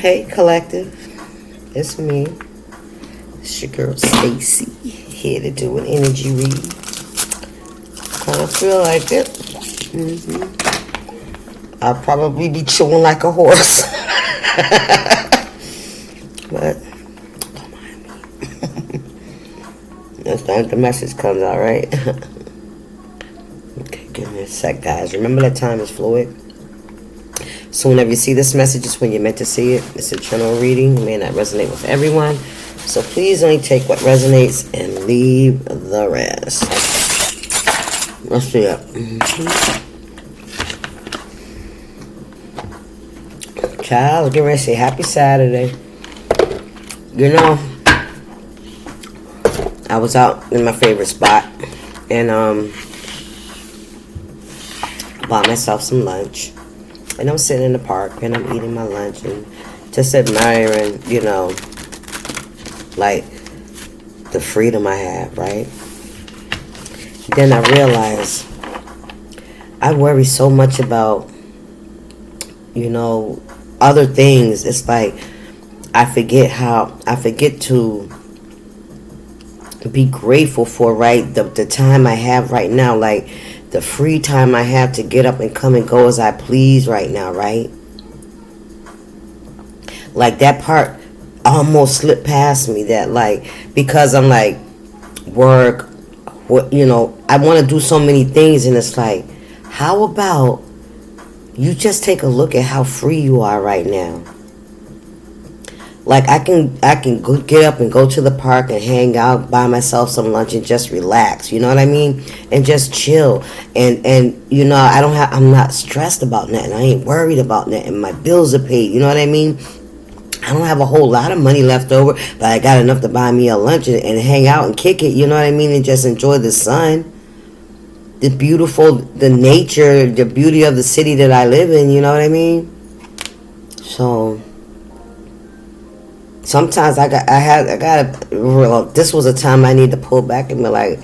Hey, collective. It's me. It's your girl, Stacy. Here to do an energy read. Kind of feel like it. I'll probably be chewing like a horse. But, don't mind me. That's time the message comes out, right? Okay, give me a sec, guys. Remember that time is fluid. So whenever you see this message, it's when you're meant to see it. It's a general reading. It may not resonate with everyone. So please only take what resonates and leave the rest. Let's see it. Child, get ready to say happy Saturday. You know, I was out in my favorite spot and bought myself some lunch. And I'm sitting in the park and I'm eating my lunch and just admiring, you know, like the freedom I have, right? Then I realized I worry so much about, you know, other things. It's like I forget to be grateful for, right, the time I have right now, like the free time I have to get up and come and go as I please right now, right? Like that part almost slipped past me, that like, because I'm like, work, what, you know, I want to do so many things, and it's like, how about you just take a look at how free you are right now? Like I can go, get up and go to the park and hang out, buy myself some lunch and just relax, you know what I mean? And just chill. And you know, I'm not stressed about nothing. I ain't worried about nothing. My bills are paid, you know what I mean? I don't have a whole lot of money left over, but I got enough to buy me a lunch and hang out and kick it, you know what I mean? And just enjoy the sun. The nature, the beauty of the city that I live in, you know what I mean? So sometimes this was a time I need to pull back and be like,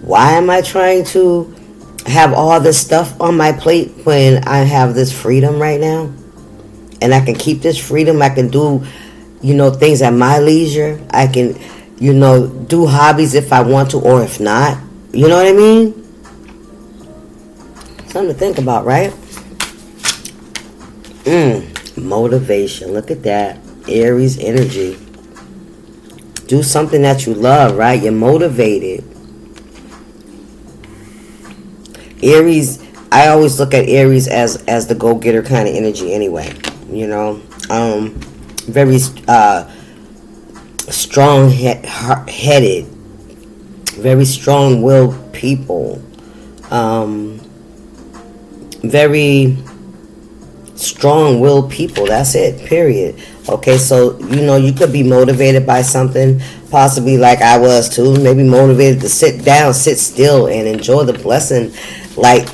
why am I trying to have all this stuff on my plate when I have this freedom right now? And I can keep this freedom. I can do, you know, things at my leisure. I can, you know, do hobbies if I want to, or if not. You know what I mean? Something to think about, right? Motivation. Look at that. Aries energy. Do something that you love, right? You're motivated. Aries, I always look at Aries as the go-getter kind of energy anyway. You know, very strong-headed, very strong-willed people. Very strong-willed people. That's it, period. Okay, so, you know, you could be motivated by something, possibly like I was too, maybe motivated to sit down, sit still, and enjoy the blessing, like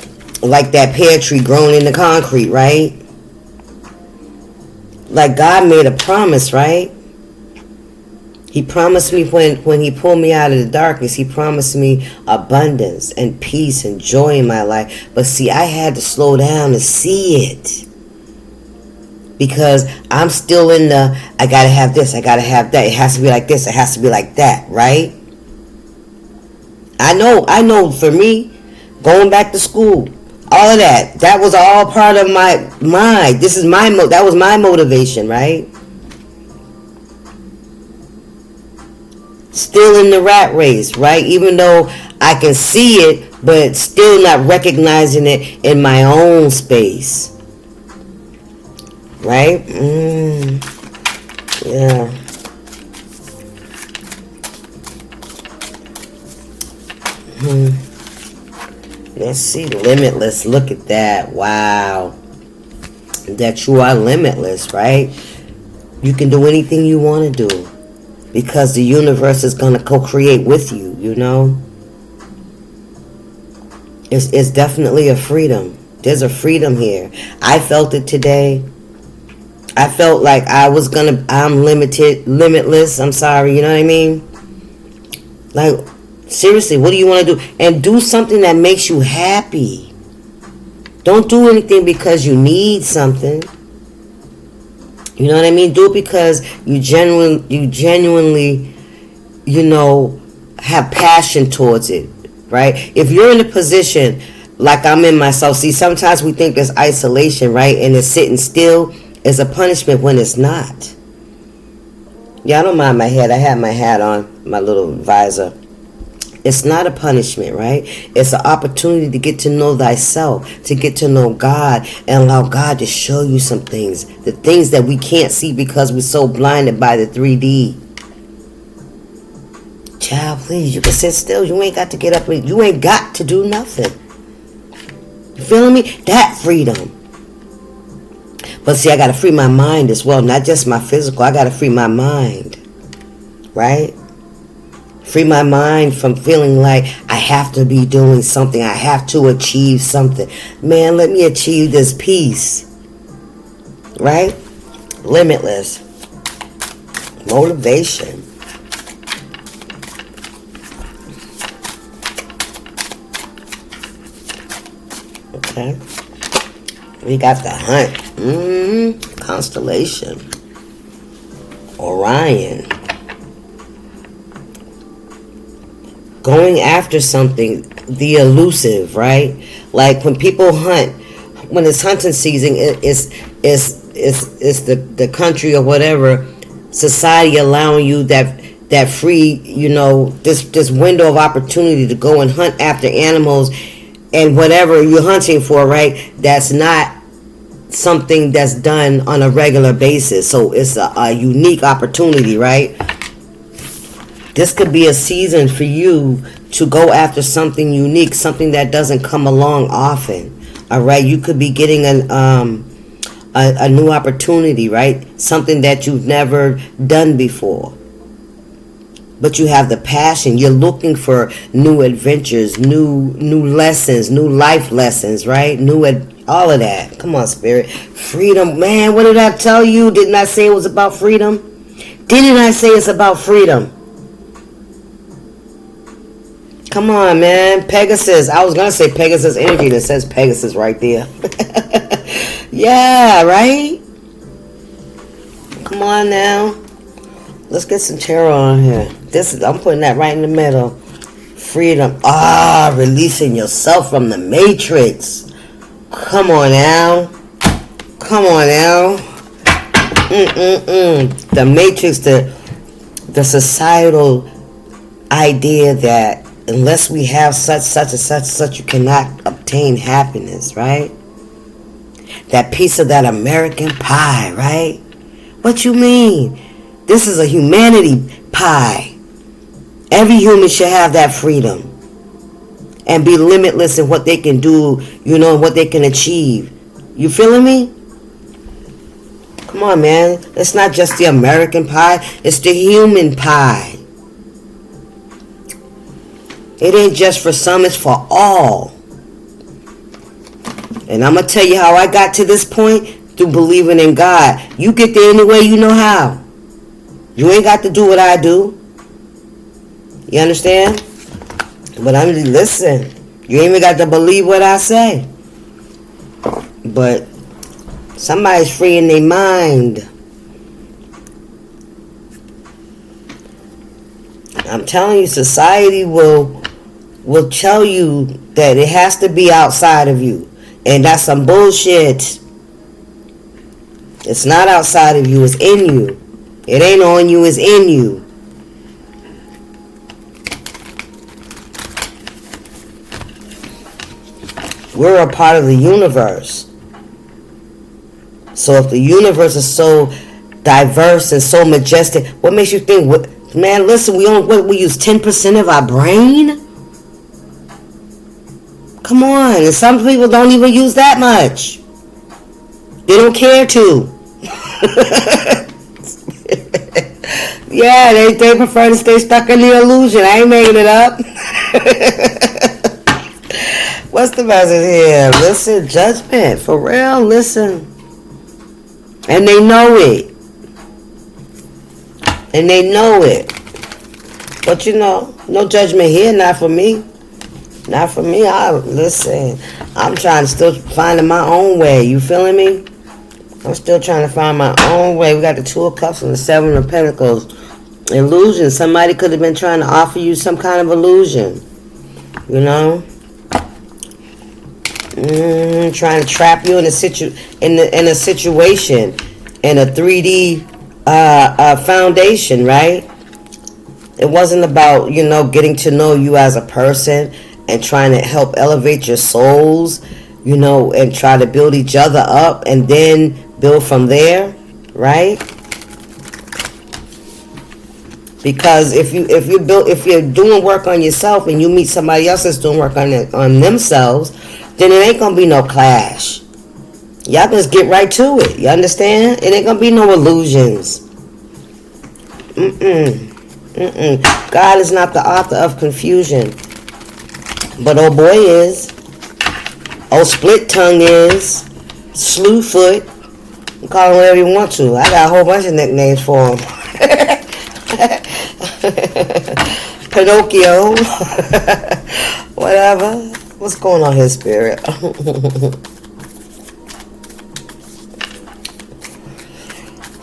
that pear tree grown in the concrete, right? Like God made a promise, right? He promised me when he pulled me out of the darkness, he promised me abundance and peace and joy in my life. But see, I had to slow down to see it. Because I'm still in the, I gotta have this, I gotta have that. It has to be like this, it has to be like that, right? I know for me, going back to school, all of that was all part of my mind. That was my motivation, right? Still in the rat race, right? Even though I can see it, but still not recognizing it in my own space. Right? Yeah. Let's see. Limitless. Look at that. Wow. That you are limitless, right? You can do anything you want to do. Because the universe is going to co-create with you, you know? It's definitely a freedom. There's a freedom here. I felt it today. I felt like I'm limitless. I'm sorry, you know what I mean? Like, seriously, what do you want to do? And do something that makes you happy. Don't do anything because you need something. You know what I mean? Do it because you genuinely, have passion towards it, right? If you're in a position like I'm in myself, see, sometimes we think there's isolation, right? And it's sitting still is a punishment when it's not. Yeah, I don't mind my head. I have my hat on, my little visor. It's not a punishment, right? It's an opportunity to get to know thyself, to get to know God, and allow God to show you some things. The things that we can't see because we're so blinded by the 3D. Child, please, you can sit still. You ain't got to get up. You ain't got to do nothing. You feeling me? That freedom. But see, I got to free my mind as well. Not just my physical. I got to free my mind. Right? Free my mind from feeling like I have to be doing something. I have to achieve something. Man, let me achieve this peace. Right? Limitless. Motivation. Okay. We got the hunt. Constellation. Orion. Going after something, the elusive, right? Like when people hunt, when it's hunting season, it's the country or whatever, society allowing you that free, this window of opportunity to go and hunt after animals and whatever you're hunting for, right? That's not something that's done on a regular basis. So it's a unique opportunity, right? This could be a season for you to go after something unique, something that doesn't come along often. All right, you could be getting a new opportunity, right? Something that you've never done before. But you have the passion. You're looking for new adventures, new lessons, new life lessons, right? All of that. Come on, Spirit. Freedom. Man, what did I tell you? Didn't I say it was about freedom? Didn't I say it's about freedom? Come on, man. Pegasus. I was going to say Pegasus energy. That says Pegasus right there. Yeah, right? Come on now. Let's get some tarot on here. I'm putting that right in the middle. Freedom. Releasing yourself from the matrix. Come on now. Come on now. The matrix, the societal idea that unless we have such and such, you cannot obtain happiness, right? That piece of that American pie, right? What you mean? This is a humanity pie. Every human should have that freedom and be limitless in what they can do, and what they can achieve. You feeling me? Come on, man. It's not just the American pie. It's the human pie. It ain't just for some, it's for all. And I'm going to tell you how I got to this point, through believing in God. You get there any way you know how. You ain't got to do what I do. You understand? But listen, you ain't even got to believe what I say. But somebody's freeing their mind. I'm telling you, society will tell you that it has to be outside of you. And that's some bullshit. It's not outside of you, it's in you. It ain't on you, it's in you. We're a part of the universe. So if the universe is so diverse and so majestic, what makes you think, man, listen, we use 10% of our brain? Come on, and some people don't even use that much. They don't care to. Yeah, they prefer to stay stuck in the illusion. I ain't making it up. What's the message here? Listen, judgment. For real, listen. And they know it. And they know it. But no judgment here, not for me. Not for me. Listen, I'm trying to still find my own way. You feeling me? I'm still trying to find my own way. We got the Two of Cups and the Seven of Pentacles. Illusion. Somebody could have been trying to offer you some kind of illusion. You know? Trying to trap you in a situation, in a 3D foundation, right? It wasn't about, getting to know you as a person and trying to help elevate your souls, and try to build each other up and then build from there, right? Because if you're doing work on yourself and you meet somebody else that's doing work on themselves, then it ain't gonna be no clash. Y'all just get right to it. You understand? It ain't gonna be no illusions. God is not the author of confusion, but oh boy is. Oh, split tongue is. Slew foot. You call him whatever you want to. I got a whole bunch of nicknames for him. Pinocchio. Whatever. What's going on here, Spirit?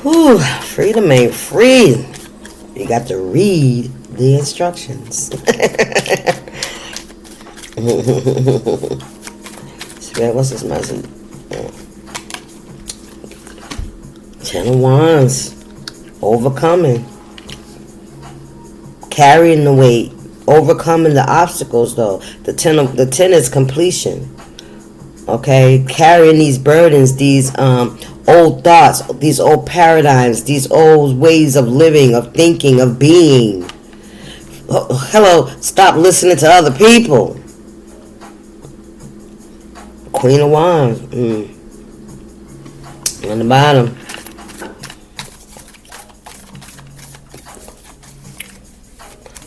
Whew, freedom ain't free. You got to read the instructions. Spirit, what's this message? 10 of Wands. Overcoming. Carrying the weight. Overcoming the obstacles, though. The 10 is completion. Okay? Carrying these burdens, these old thoughts, these old paradigms, these old ways of living, of thinking, of being. Oh, hello, stop listening to other people. Queen of Wands. On the bottom.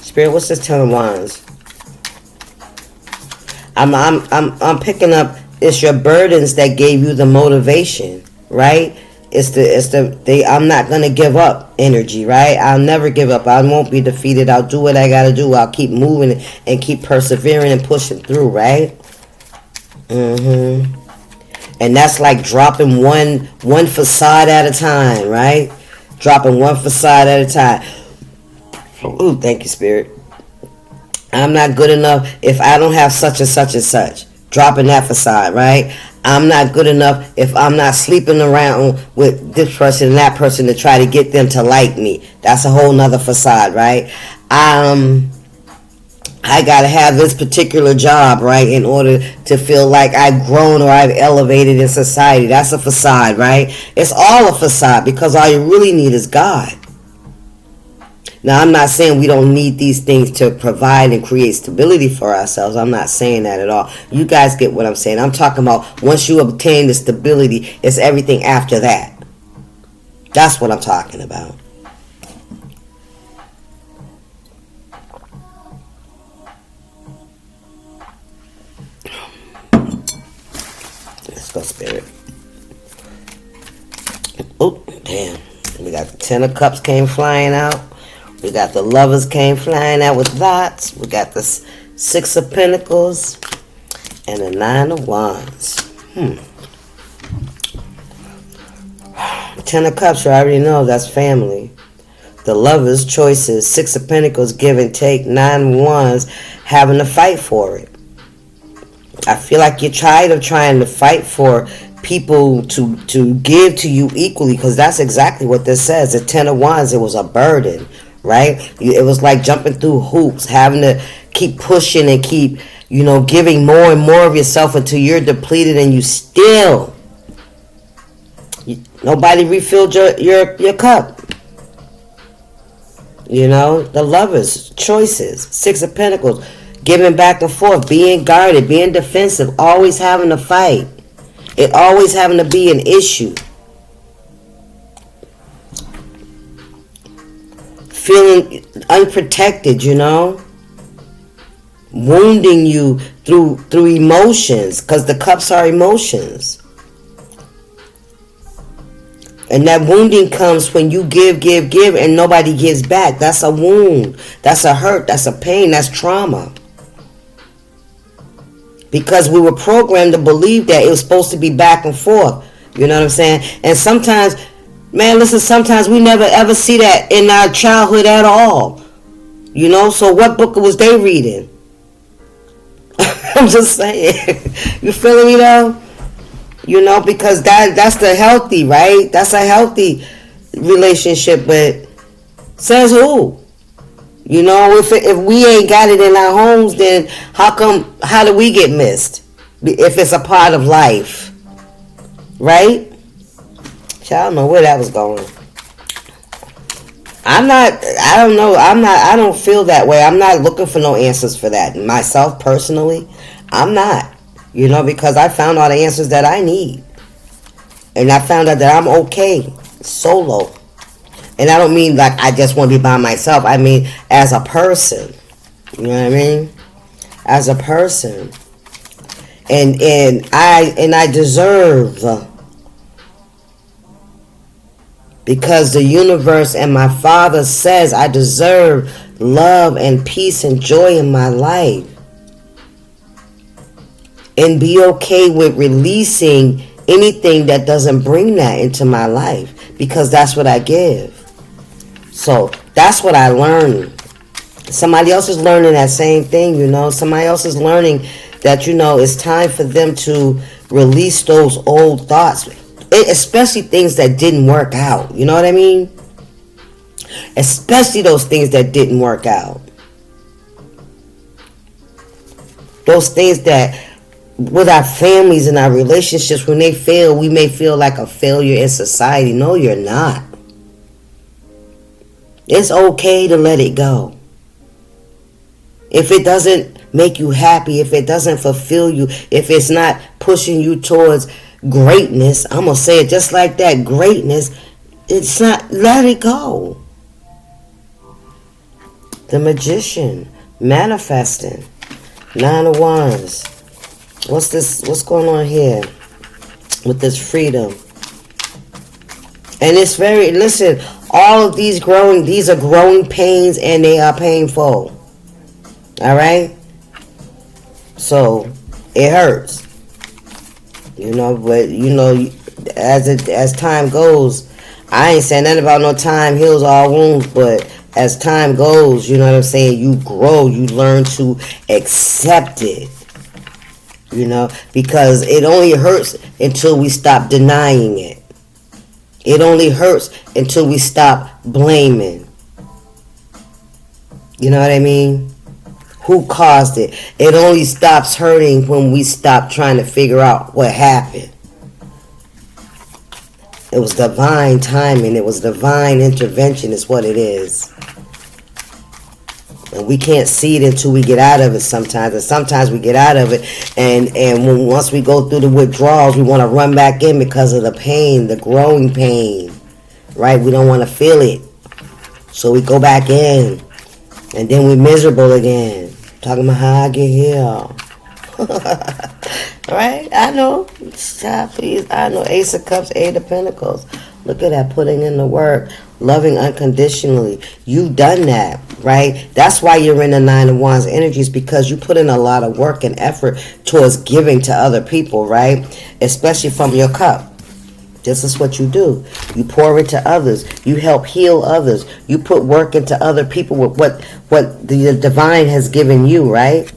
Spirit, what's this 10 of Wands? I'm picking up. It's your burdens that gave you the motivation, right? It's the I'm not gonna give up energy, right? I'll never give up. I won't be defeated. I'll do what I gotta do. I'll keep moving and keep persevering and pushing through, right? And that's like dropping one facade at a time, right? Dropping one facade at a time. Ooh, thank you, Spirit. I'm not good enough if I don't have such and such and such. Dropping that facade, right? I'm not good enough if I'm not sleeping around with this person and that person to try to get them to like me. That's a whole nother facade, right? I gotta have this particular job, right, in order to feel like I've grown or I've elevated in society. That's a facade, right? It's all a facade because all you really need is God. Now, I'm not saying we don't need these things to provide and create stability for ourselves. I'm not saying that at all. You guys get what I'm saying. I'm talking about once you obtain the stability, it's everything after that. That's what I'm talking about. Let's go, Spirit. Oh, damn. We got the 10 of Cups came flying out. We got the Lovers came flying out with dots. We got the 6 of Pentacles and the 9 of Wands. 10 of Cups, you already know that's family. The Lovers, choices. 6 of Pentacles, give and take. 9 of Wands, having to fight for it. I feel like you're tired of trying to fight for people to give to you equally, because that's exactly what this says. The 10 of Wands, it was a burden. Right? It was like jumping through hoops, having to keep pushing and keep, giving more and more of yourself until you're depleted and you still, nobody refilled your cup. The Lovers, choices, 6 of Pentacles, giving back and forth, being guarded, being defensive, always having to fight. It always having to be an issue. Feeling unprotected, wounding you through emotions, because the cups are emotions. And that wounding comes when you give, and nobody gives back. That's a wound. That's a hurt. That's a pain. That's trauma. Because we were programmed to believe that it was supposed to be back and forth. You know what I'm saying? And sometimes, man, listen, sometimes we never ever see that in our childhood at all. You know, so what book was they reading? I'm just saying. You feeling me though? You know, because that's the healthy, right? That's a healthy relationship, but says who? You know, if we ain't got it in our homes, then how do we get missed? If it's a part of life, right? I don't know where that was going. I don't feel that way. I'm not looking for no answers for that. Myself, personally, I'm not. You know, because I found all the answers that I need. And I found out that I'm okay solo. And I don't mean like I just want to be by myself. I mean as a person. You know what I mean? As a person. And I deserve, because the universe and my Father says I deserve love and peace and joy in my life. And be okay with releasing anything that doesn't bring that into my life, because that's what I give. So that's what I learned. Somebody else is learning that same thing, you know. Somebody else is learning that, you know, it's time for them to release those old thoughts, especially things that didn't work out. You know what I mean? Especially those things that didn't work out. Those things that, with our families and our relationships, when they fail, we may feel like a failure in society. No, you're not. It's okay to let it go. If it doesn't make you happy, if it doesn't fulfill you, if it's not pushing you towards greatness, I'm going to say it just like that, greatness, it's not, let it go. The Magician, manifesting, 9 of Wands. What's going on here with this freedom? And it's very, listen, all of these are growing pains, and they are painful. All right? So, it hurts. You know, but, you know, as time goes, I ain't saying nothing about no time heals all wounds, but as time goes, you know what I'm saying, you grow, you learn to accept it. You know, because it only hurts until we stop denying it. It only hurts until we stop blaming. You know what I mean? Who caused it? It only stops hurting when we stop trying to figure out what happened. It was divine timing. It was divine intervention is what it is. And we can't see it until we get out of it sometimes. And sometimes we get out of it. And once we go through the withdrawals, we want to run back in because of the pain, the growing pain. Right? We don't want to feel it. So we go back in. And then we're miserable again. Talking about how I get here. Right? I know. Please. I know. Ace of Cups, Eight of Pentacles. Look at that. Putting in the work. Loving unconditionally. You've done that, right? That's why you're in the 9 of Wands energies, because you put in a lot of work and effort towards giving to other people, right? Especially from your cup. This is what you do. You pour into others. You help heal others. You put work into other people with what the divine has given you, right?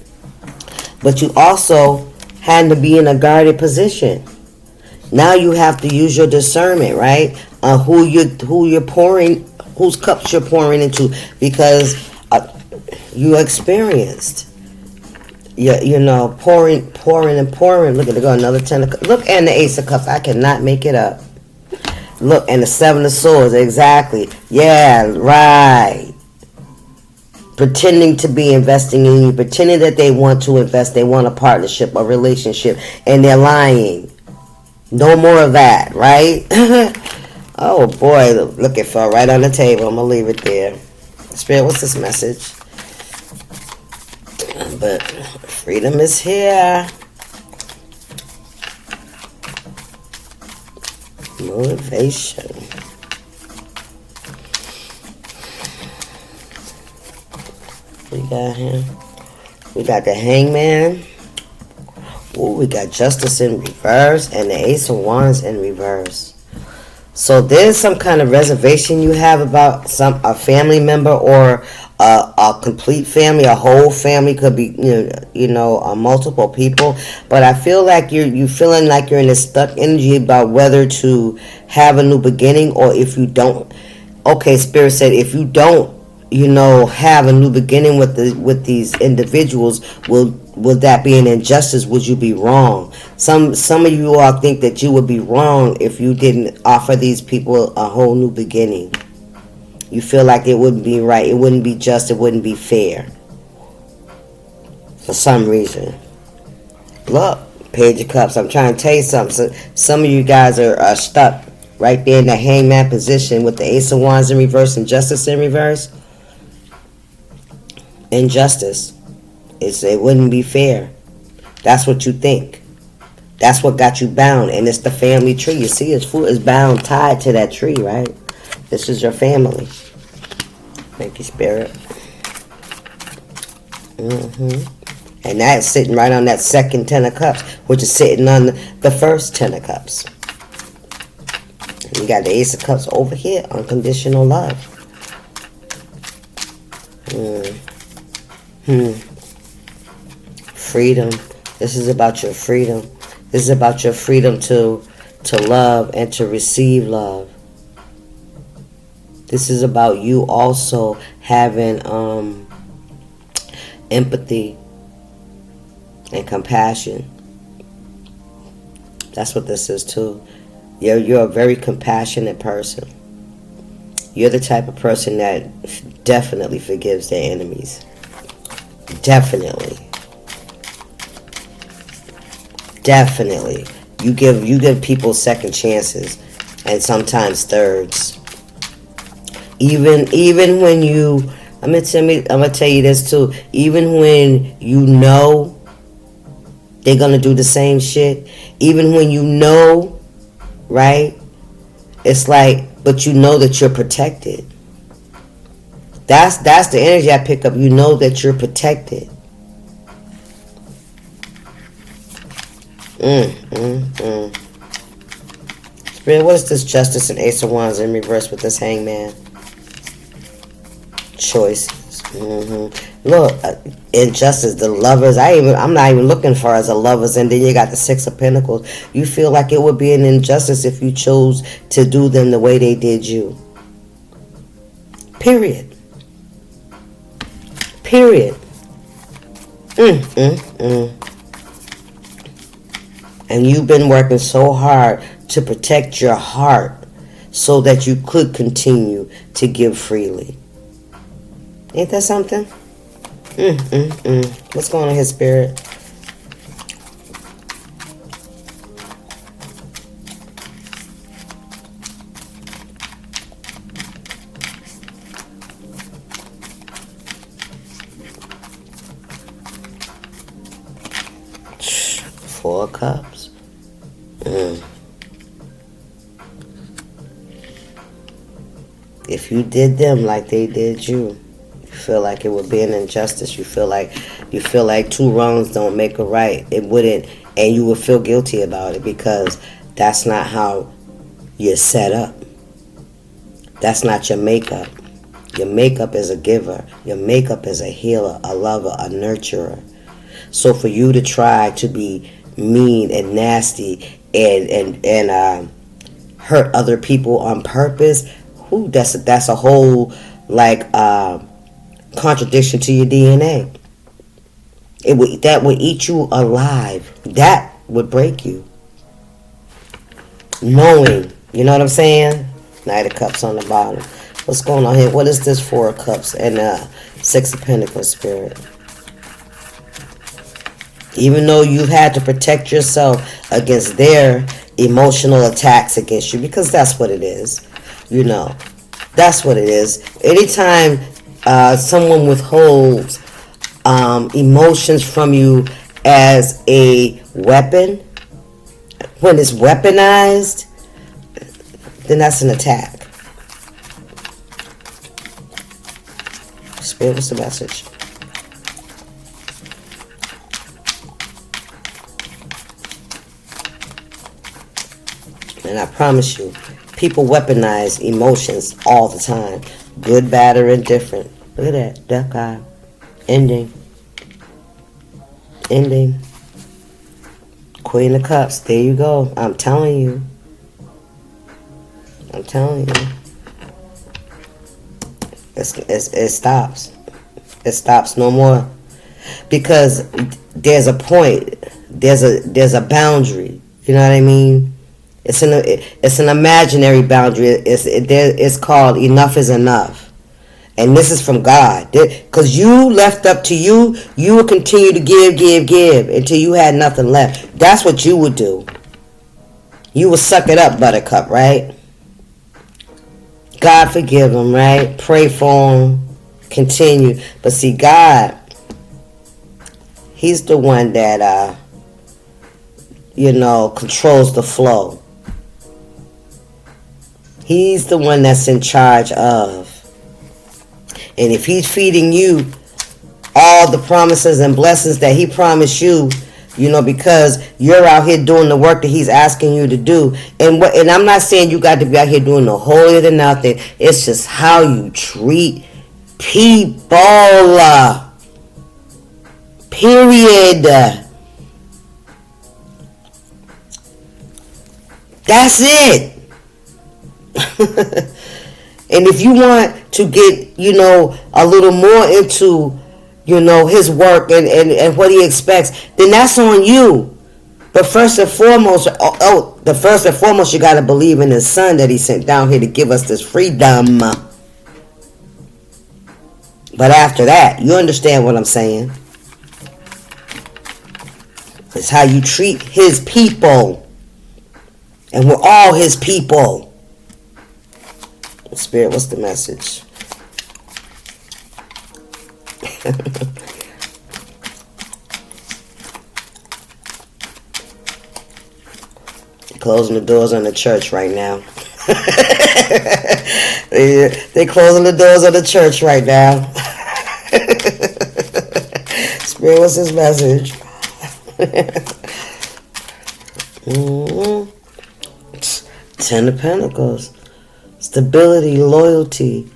But you also had to be in a guarded position. Now you have to use your discernment, right? Who you're pouring, whose cups you're pouring into, because you experienced, you know, pouring and pouring. Look at the go, another 10 of cups. Look, and the Ace of Cups. I cannot make it up. Look, and the 7 of Swords. Exactly. Yeah, right. Pretending to be investing in you, pretending that they want to invest, they want a partnership, a relationship, and they're lying. No more of that, right? Oh boy, look, it fell right on the table. I'm going to leave it there. Spirit, what's this message? But freedom is here. Motivation. We got him. We got the Hangman. Ooh, we got Justice in reverse and the Ace of Wands in reverse. So there's some kind of reservation you have about a family member or a complete family, a whole family, could be multiple people. But I feel like you feeling like you're in a stuck energy about whether to have a new beginning, or if you don't. Okay, Spirit said if you don't, have a new beginning with these individuals, will that be an injustice? Would you be wrong? Some of you all think that you would be wrong if you didn't offer these people a whole new beginning. You feel like it wouldn't be right, it wouldn't be just, it wouldn't be fair. For some reason. Look, Page of Cups, I'm trying to tell you something. So some of you guys are stuck right there in the hangman position with the Ace of Wands in reverse and Justice in reverse. Injustice. It wouldn't be fair. That's what you think. That's what got you bound. And it's the family tree. You see, his foot is bound, tied to that tree, right? This is your family. Thank you, Spirit. And that's sitting right on that second Ten of Cups, which is sitting on the first Ten of Cups. And you got the Ace of Cups over here, unconditional love. Freedom. This is about your freedom. This is about your freedom to love and to receive love. This is about you also having empathy and compassion. That's what this is too. You're a very compassionate person. You're the type of person that definitely forgives their enemies. Definitely. Definitely. You give people second chances and sometimes thirds. Even when you, I'm gonna tell you this too. Even when you know they're gonna do the same shit, even when you know, right? It's like, but you know that you're protected. That's the energy I pick up. You know that you're protected. Spirit, what is this Justice and Ace of Wands in reverse with this Hangman? Choices. Look, injustice, the lovers. I'm not even looking for as a lovers, and then you got the Six of Pentacles. You feel like it would be an injustice if you chose to do them the way they did you. Period. And you've been working so hard to protect your heart so that you could continue to give freely. Ain't that something? What's going on here, Spirit? Four of Cups. If you did them like they did you, you feel like it would be an injustice. You feel like two wrongs don't make a right. It wouldn't, and you would feel guilty about it because that's not how you're set up. That's not your makeup. Your makeup is a giver. Your makeup is a healer, a lover, a nurturer. So for you to try to be mean and nasty and hurt other people on purpose, that's a whole contradiction to your DNA. That would eat you alive. That would break you. Knowing, you know what I'm saying? Knight of Cups on the bottom. What's going on here? What is this Four of Cups and Six of Pentacles, Spirit? Even though you've had to protect yourself against their emotional attacks against you, because that's what it is. You know, that's what it is. Anytime someone withholds emotions from you as a weapon, when it's weaponized, then that's an attack. Spirit, what's the message? And I promise you, people weaponize emotions all the time. Good, bad, or indifferent. Look at that. Death card. Ending. Ending. Queen of Cups. There you go. I'm telling you. I'm telling you. It stops. It stops no more. Because there's a point. There's a boundary. You know what I mean? It's an imaginary boundary. It's called enough is enough. And this is from God. Because you left up to you, you would continue to give until you had nothing left. That's what you would do. You would suck it up, Buttercup, right? God forgive them, right? Pray for them. Continue. But see, God, He's the one that, controls the flow. He's the one that's in charge of. And if He's feeding you all the promises and blessings that He promised you, because you're out here doing the work that He's asking you to do. And I'm not saying you got to be out here doing the holier than nothing. It's just how you treat people. Period. That's it. And if you want to get, a little more into, His work and what He expects, then that's on you. But first and foremost, you got to believe in His Son that He sent down here to give us this freedom. But after that, you understand what I'm saying. It's how you treat His people. And we're all His people. Spirit, what's the message? Closing the doors on the church right now. They're closing the doors on the church right now. Spirit, what's His message? Ten of Pentacles. Stability, loyalty,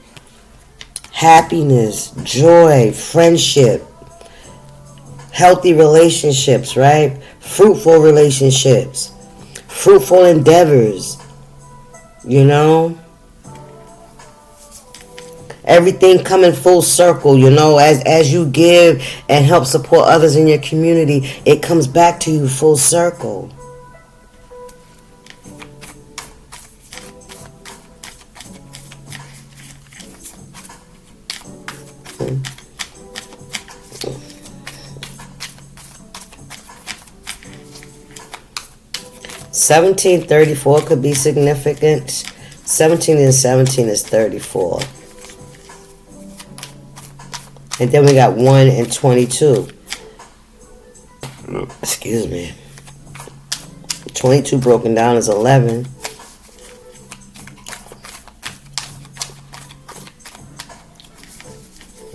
happiness, joy, friendship, healthy relationships, right? Fruitful relationships, fruitful endeavors, Everything coming full circle, as you give and help support others in your community, it comes back to you full circle. $17.34 could be significant. 17 and 17 is 34. And then we got 1 and 22. Excuse me. 22 broken down is 11.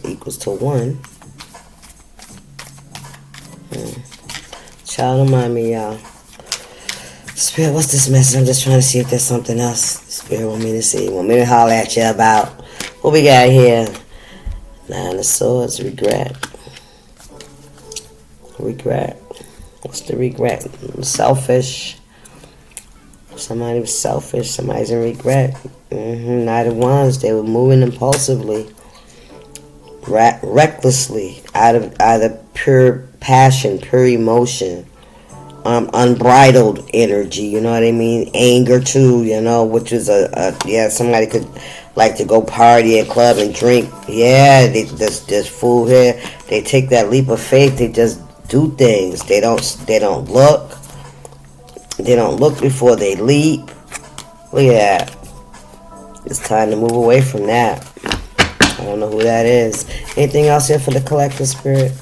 Equals to 1. Child of mommy, y'all. Spirit, what's this message? I'm just trying to see if there's something else Spirit want me to see. Want me to holler at you about. What we got here? 9 of Swords, regret. Regret. What's the regret? Selfish. Somebody was selfish. Somebody's in regret. Knight of Wands. They were moving impulsively. Recklessly. Out of pure passion, pure emotion. Unbridled energy, you know what I mean? Anger too, which is somebody could like to go party at club and drink. Yeah, this fool here, they take that leap of faith, they just do things. They don't look. They don't look before they leap. Look at that. It's time to move away from that. I don't know who that is. Anything else here for the collective spirit?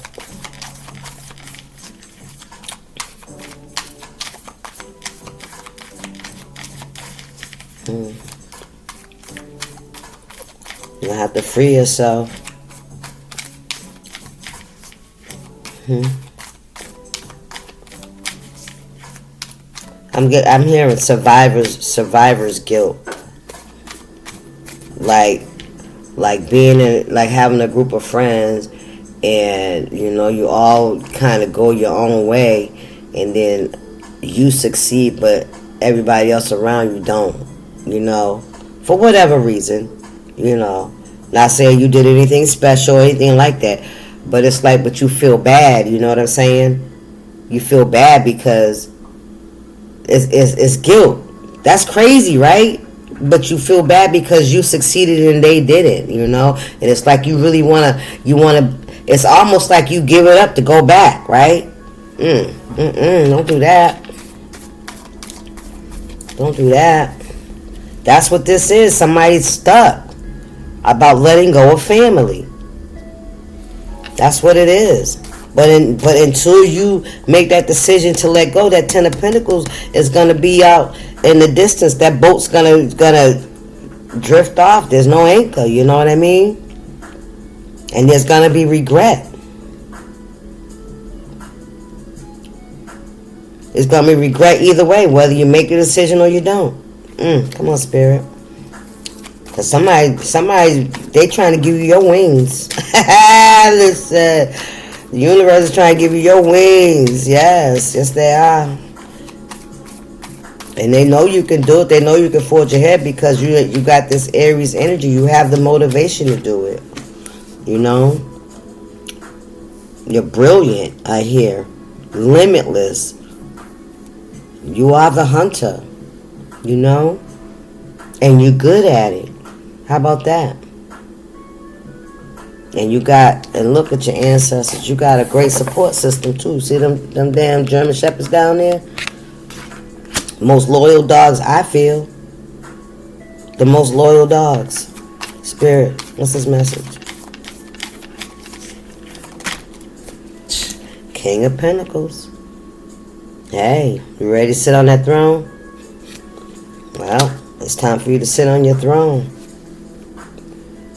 You have to free yourself. I'm hearing survivor's guilt. Like being in, like having a group of friends, and you all kind of go your own way, and then you succeed, but everybody else around you don't. For whatever reason. Not saying you did anything special or anything like that, but it's like, but you feel bad. You know what I'm saying? You feel bad because it's guilt. That's crazy, right? But you feel bad because you succeeded and they didn't, and it's like you really wanna it's almost like you give it up to go back, right? Don't do that. Don't do that. That's what this is. Somebody's stuck about letting go of family. That's what it is. But until you make that decision to let go, that Ten of Pentacles is gonna be out in the distance. That boat's gonna drift off. There's no anchor. You know what I mean? And there's gonna be regret. It's gonna be regret either way, whether you make a decision or you don't. Come on, Spirit. Cause somebody, they trying to give you your wings. Listen. The universe is trying to give you your wings. Yes, they are. And they know you can do it. They know you can forge ahead because you got this Aries energy. You have the motivation to do it. You're brilliant, I hear. Limitless. You are the hunter. And you're good at it. How about that? And and look at your ancestors. You got a great support system too. See them damn German shepherds down there? Most loyal dogs, I feel. The most loyal dogs. Spirit, what's his message? King of Pentacles. Hey, you ready to sit on that throne? Well, it's time for you to sit on your throne.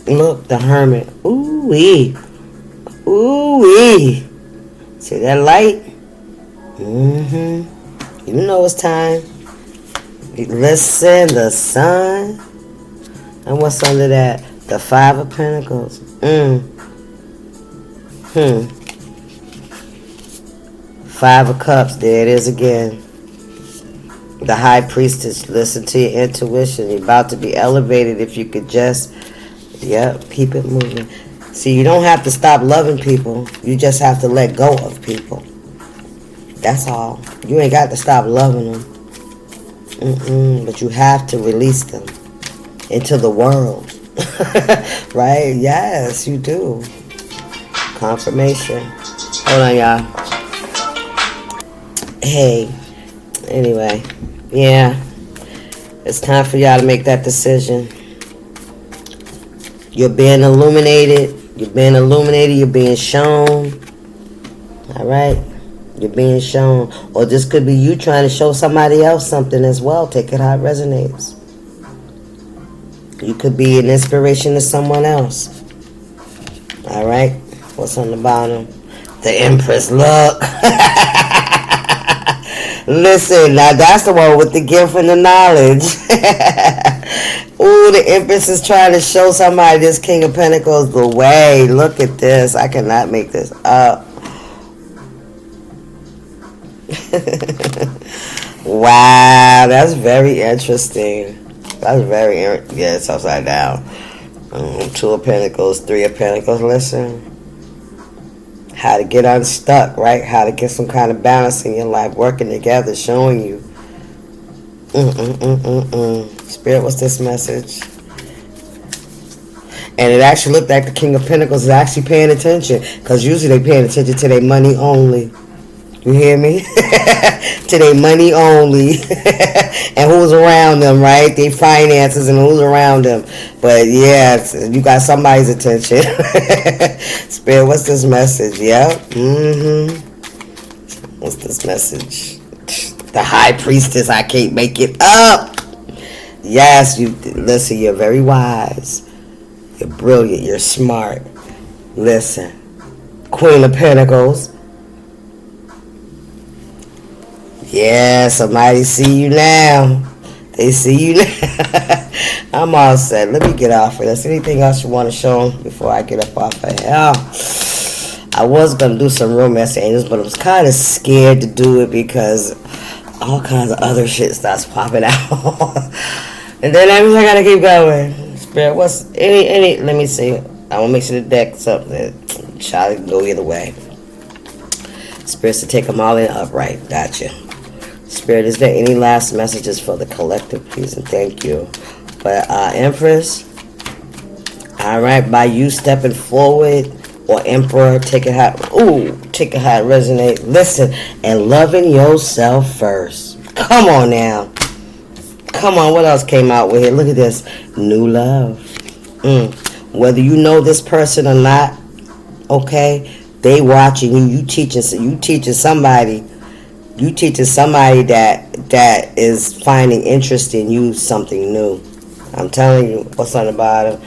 Look, the Hermit. Ooh-wee. Ooh-wee. See that light? You know it's time. Listen, the Sun. And what's under that? The Five of Pentacles. Five of Cups. There it is again. The High Priestess. Listen to your intuition. You're about to be elevated if you could just... Yep, keep it moving. See, you don't have to stop loving people. You just have to let go of people. That's all. You ain't got to stop loving them. But you have to release them into the world. Right? Yes, you do. Confirmation. Hold on, y'all. Hey. Anyway. Yeah. It's time for y'all to make that decision. You're being illuminated. You're being shown. Alright? You're being shown. Or this could be you trying to show somebody else something as well. Take it how it resonates. You could be an inspiration to someone else. Alright? What's on the bottom? The Empress. Look. Listen, now that's the one with the gift and the knowledge. Ooh, the Empress is trying to show somebody this King of Pentacles the way. Look at this. I cannot make this up. Wow, that's very interesting. Yeah, it's upside down. Two of Pentacles, Three of Pentacles. Listen. How to get unstuck, right? How to get some kind of balance in your life. Working together, showing you. Spirit, what's this message? And it actually looked like the King of Pentacles is actually paying attention. Because usually they paying attention to their money only. You hear me? To their money only. And who's around them, right? Their finances and who's around them. But yeah, you got somebody's attention. Spirit, what's this message? Yep. What's this message? The High Priestess, I can't make it up. Yes, listen, you're very wise. You're brilliant. You're smart. Listen. Queen of Pentacles. Yeah, somebody see you now. They see you now. I'm all set. Let me get off of this. Anything else you want to show them before I get up off of here? I was going to do some romance angels, but I was kind of scared to do it because all kinds of other shit starts popping out. And then that means I got to keep going. Spirit, what's any, let me see. I want to make sure the deck's up there. Try to go either way. Spirits to take them all in upright. Gotcha. Spirit, is there any last messages for the collective, please? And thank you. But Empress, all right, by you stepping forward, or Emperor, take it how, take it how it resonate. Listen, and loving yourself first. Come on now. Come on, what else came out with here? Look at this. New love. Whether you know this person or not, okay, they watching you. You teaching somebody. You teaching somebody that is finding interest in you something new. I'm telling you, what's on the bottom?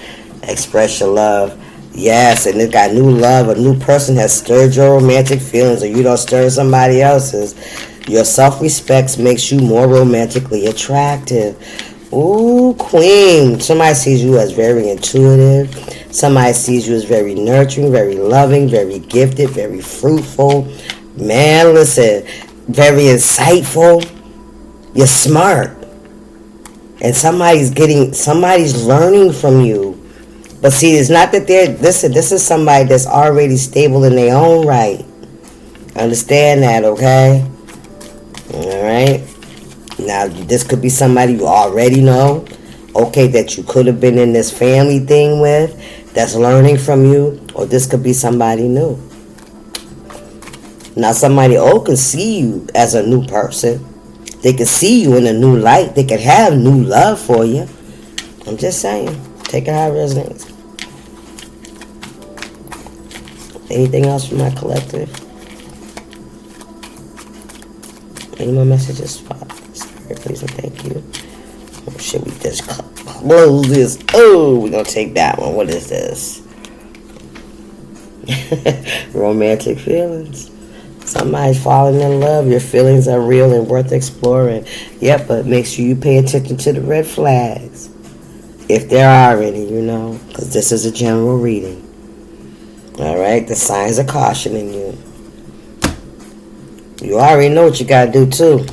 Express your love. Yes, and it got new love. A new person has stirred your romantic feelings, or you don't stir somebody else's. Your self-respect makes you more romantically attractive. Ooh, queen. Somebody sees you as very intuitive. Somebody sees you as very nurturing, very loving, very gifted, very fruitful. Man, listen, very insightful. You're smart. And somebody's learning from you. But see, it's not that this is somebody that's already stable in their own right. Understand that, okay? Alright? Now, this could be somebody you already know, okay, that you could have been in this family thing with, that's learning from you, or this could be somebody new. Now, somebody old can see you as a new person. They can see you in a new light. They could have new love for you. I'm just saying. Take it how it resonates. Anything else from my collective? Any more messages? Sorry, please and thank you. Or should we just close this? Oh, we're going to take that one. What is this? Romantic feelings. Somebody's falling in love. Your feelings are real and worth exploring. Yep, but make sure you pay attention to the red flags. If there are any, because this is a general reading. Alright, the signs of cautioning you. You already know what you got to do, too.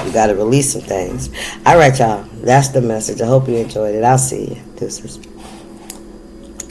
You got to release some things. Alright, y'all. That's the message. I hope you enjoyed it. I'll see you. Deuces.